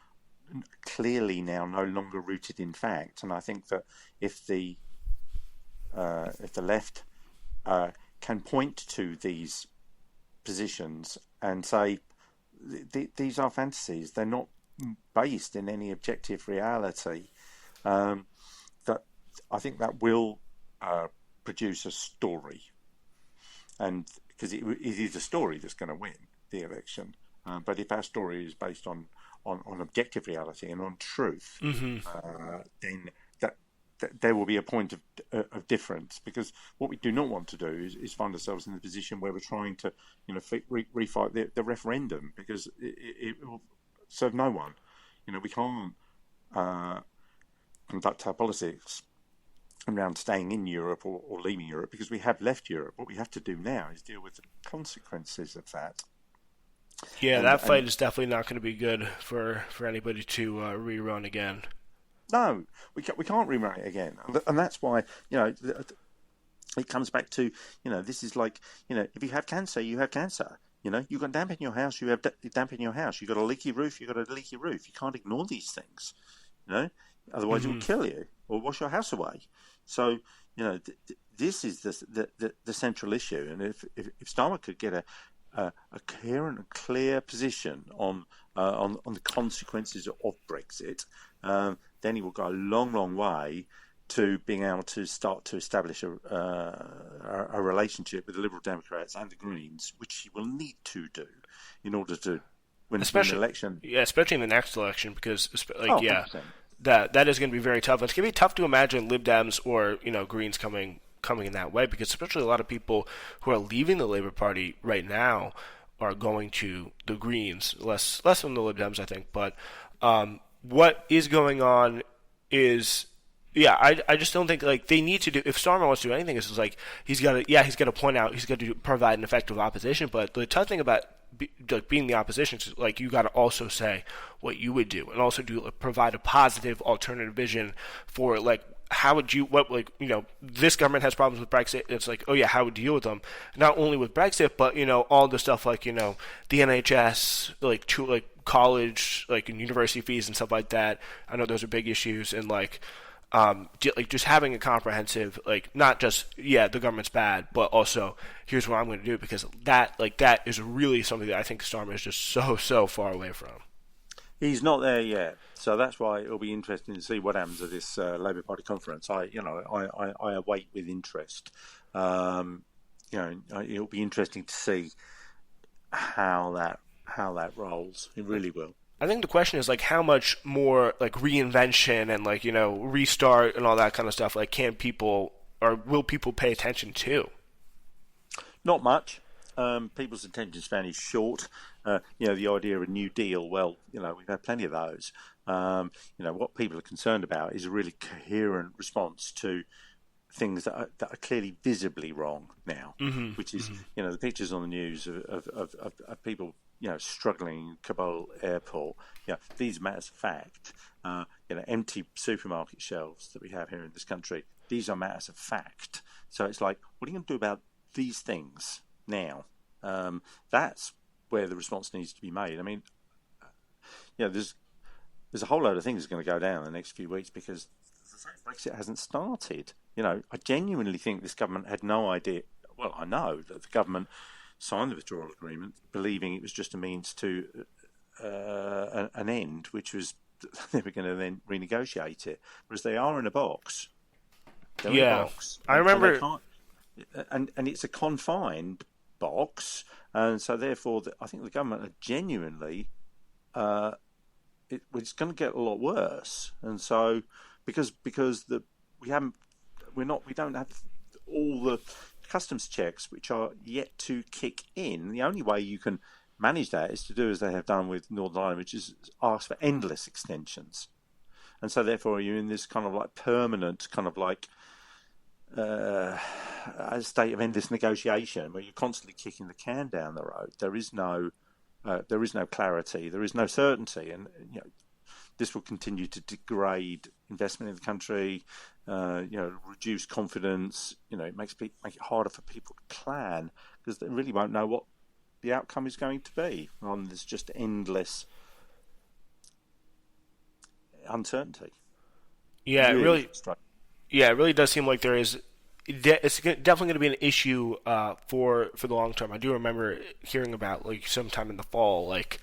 clearly now no longer rooted in fact. And I think that if the left can point to these positions and say these are fantasies, they're not based in any objective reality. That I think that will produce a story, and because it is a story that's going to win the election. But if our story is based on objective reality and on truth, then there will be a point of difference. Because what we do not want to do is find ourselves in a position where we're trying to refight the referendum, because it will serve no one. We can't conduct our politics around staying in Europe or leaving Europe, because we have left Europe. What we have to do now is deal with the consequences of that. Yeah, that fight is definitely not going to be good for anybody to rerun again. No, we can't rerun it again, and that's why it comes back to this is like if you have cancer, you have cancer. You've got damp in your house, you have damp in your house. You've got a leaky roof, you've got a leaky roof. You can't ignore these things, otherwise it will kill you or wash your house away. So this is the central issue, and if Starmer could get a coherent and clear position on the consequences of Brexit, then he will go a long way to being able to start to establish a relationship with the Liberal Democrats and the Greens, which he will need to do in order to win an election. Yeah, especially in the next election, because yeah, that is going to be very tough. It's going to be tough to imagine Lib Dems or Greens coming in that way, because especially a lot of people who are leaving the Labour Party right now are going to the Greens, less than the Lib Dems, I think. But what is going on is, I just don't think they need to do. If Starmer wants to do anything, it's like he's got to point out, he's got to provide an effective opposition. But the tough thing about being the opposition is you got to also say what you would do, and also provide a positive alternative vision for how would you, this government has problems with Brexit. It's how would you deal with them? Not only with Brexit, but, all the stuff the NHS, college, and university fees and stuff like that. I know those are big issues, and just having a comprehensive, not just, the government's bad, but also here's what I'm going to do, because that is really something that I think Starmer is just so far away from. He's not there yet, so that's why it'll be interesting to see what happens at this Labour Party conference. I await with interest. It'll be interesting to see how that rolls. It really will. I think the question is how much more reinvention and restart and all that kind of stuff can people, or will people pay attention to? Not much. People's attention span is short. The idea of a New Deal, well, we've had plenty of those. What people are concerned about is a really coherent response to things that are clearly visibly wrong now, which is, the pictures on the news of people, struggling in Kabul airport. These are matters of fact. Empty supermarket shelves that we have here in this country, these are matters of fact. So it's what are you going to do about these things now? That's where the response needs to be made. I mean, there's a whole load of things going to go down in the next few weeks, because Brexit hasn't started. I genuinely think this government had no idea. Well, I know that the government signed the withdrawal agreement believing it was just a means to an end, which was they were going to then renegotiate it. Whereas they are in a box. They're in a box. I remember. And it's a confined box, and so therefore I think the government are genuinely it's going to get a lot worse. And so because we don't have all the customs checks which are yet to kick in. The only way you can manage that is to do as they have done with Northern Ireland, which is ask for endless extensions. And so therefore you're in this kind of permanent kind of a state of endless negotiation where you're constantly kicking the can down the road. There is no clarity, there is no certainty, and this will continue to degrade investment in the country. reduce confidence. It make it harder for people to plan because they really won't know what the outcome is going to be. And there's just endless uncertainty. Yeah, Really frustrating. it really does seem like there is. It's definitely going to be an issue for the long term. I do remember hearing about like sometime in the fall, like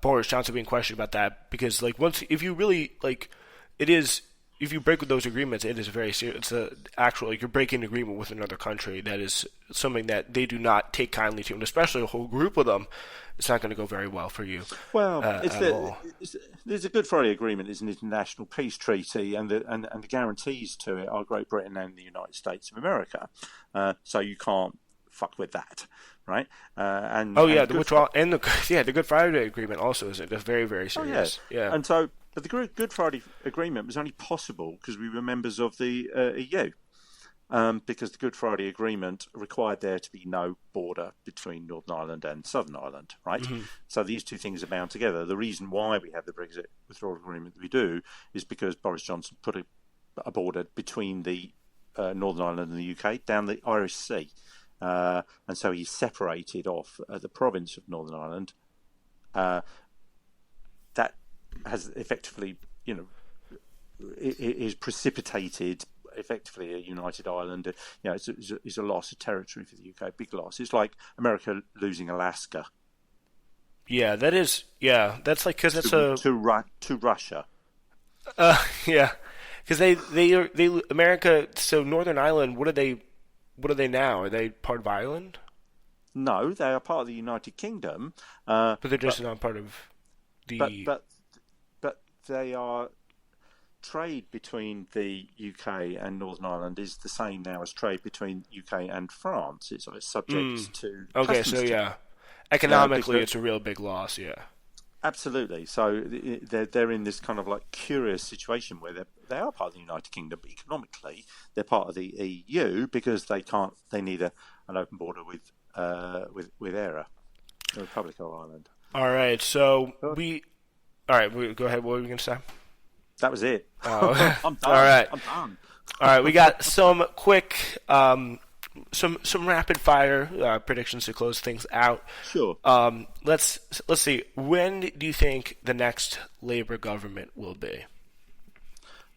Boris Johnson being questioned about that because like once if you really like it is if you break with those agreements, it is very serious. It's a actual like you're breaking an agreement with another country. That is something that they do not take kindly to, and especially a whole group of them. It's not going to go very well for you Well, at all. there's a Good Friday Agreement is an international peace treaty, and the guarantees to it are Great Britain and the United States of America. So you can't fuck with that, right? Oh And yeah, the the Good withdrawal and the Good Friday Agreement also is very very Oh yeah, serious. Yeah. and so but the Good Friday Agreement was only possible because we were members of the EU. Because the Good Friday Agreement required there to be no border between Northern Ireland and Southern Ireland, right? Hmm. So these two things are bound together. The reason why we have the Brexit withdrawal agreement that we do is because Boris Johnson put a border between the Northern Ireland and the UK down the Irish Sea. And so he separated off the province of Northern Ireland. That has effectively, is precipitated effectively a united Ireland. It's a loss of territory for the UK, big loss. It's like America losing Alaska Yeah, that is. Yeah, that's like because that's to Russia. yeah, because they America. So Northern Ireland. What are they now? Are they part of Ireland? No, they are part of the United Kingdom, But they're just but not part of but the. but but they are. Trade between the UK and Northern Ireland is the same now as trade between UK and France. It's subject to Okay, so customs yeah, economically, because it's a real big loss. Yeah. absolutely. So they're in this kind of like curious situation where they are part of the United Kingdom, but economically they're part of the EU because they need an open border with ERA, the Republic of Ireland. All right, so we. All right, go ahead. What were we gonna say? That was it. Oh, I'm all done. right. I'm done. All right, we got some quick, some rapid fire predictions to close things out. Sure. Let's see. When do you think the next Labour government will be?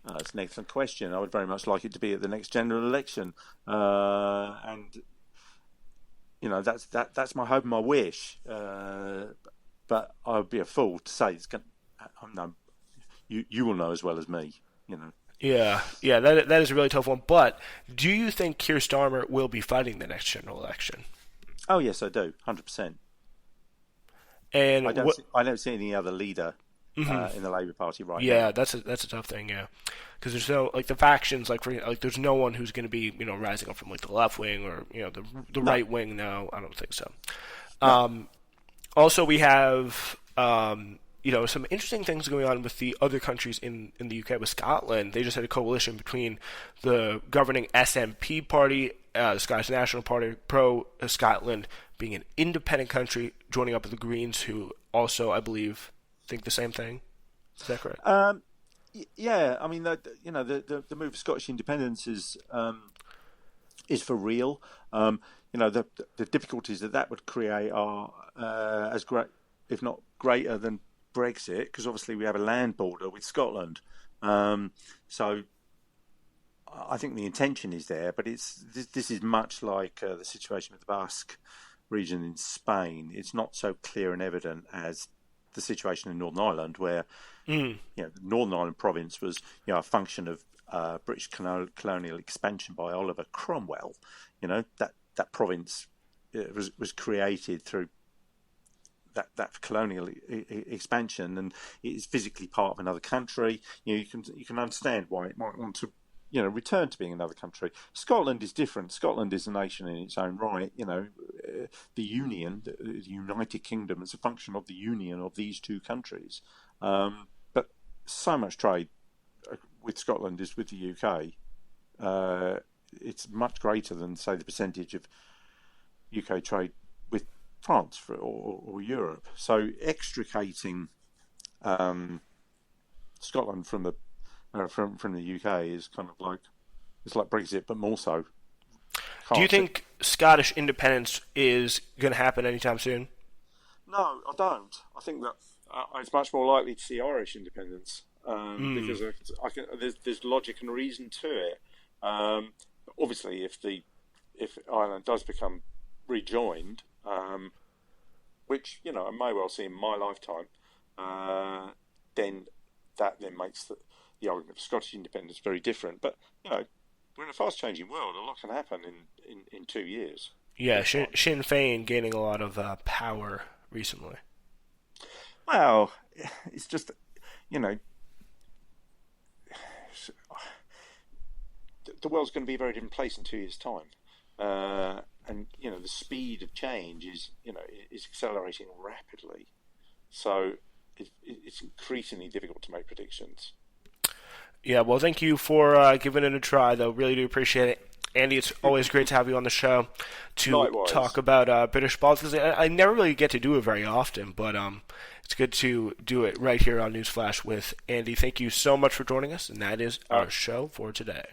That's an excellent question. I would very much like it to be at the next general election, and that's my hope and my wish. But I would be a fool to say it's going. No, you will know as well as me. Yeah, that is a really tough one. But do you think Keir Starmer will be fighting the next general election? Oh yes, I do, 100%. And I don't see any other leader in the Labour Party right now. Yeah, that's a tough thing. Yeah, because there's no like the factions there's no one who's going to be rising up from like the left wing or the right wing. No, I don't think so. No. Also, we have some interesting things going on with the other countries in the UK. With Scotland, they just had a coalition between the governing SNP party, the Scottish National Party, pro Scotland being an independent country, joining up with the Greens, who also, I believe, think the same thing. Is that correct? Yeah, I mean, the move for Scottish independence is for real. The difficulties that would create are as great, if not greater, than Brexit, because obviously we have a land border with Scotland. So I think the intention is there, but this is much like the situation with the Basque region in Spain. It's not so clear and evident as the situation in Northern Ireland, where the Northern Ireland province was a function of British colonial expansion by Oliver Cromwell. That province was created through that colonial expansion, and it is physically part of another country. You can understand why it might want to return to being another country. Scotland is different. Scotland is a nation in its own right. The Union, the United Kingdom, is a function of the union of these two countries. But so much trade with Scotland is with the UK. It's much greater than, say, the percentage of UK trade with France or Europe. So extricating Scotland from the from the UK is kind of like it's like Brexit, but more so. Do you Can't think Scottish independence is going to happen anytime soon? No, I don't. I think that it's much more likely to see Irish independence Mm. because there's logic and reason to it. Um, Obviously, if Ireland does become rejoined, which I may well see in my lifetime, uh, then that then makes the argument for Scottish independence very different. But we're in a fast changing world. A lot can happen in 2 years Yeah, or time. Sinn Féin gaining a lot of power recently. Well, it's just you know the world's going to be a very different place in 2 years' time, and the speed of change is accelerating rapidly. So it's increasingly difficult to make predictions. Yeah, well, thank you for giving it a try, though. Really do appreciate it. Andy, it's always great to have you on the show to talk Likewise, about British politics. I never really get to do it very often, but it's good to do it right here on Newsflash with Andy. Thank you so much for joining us, and that is uh, our show for today.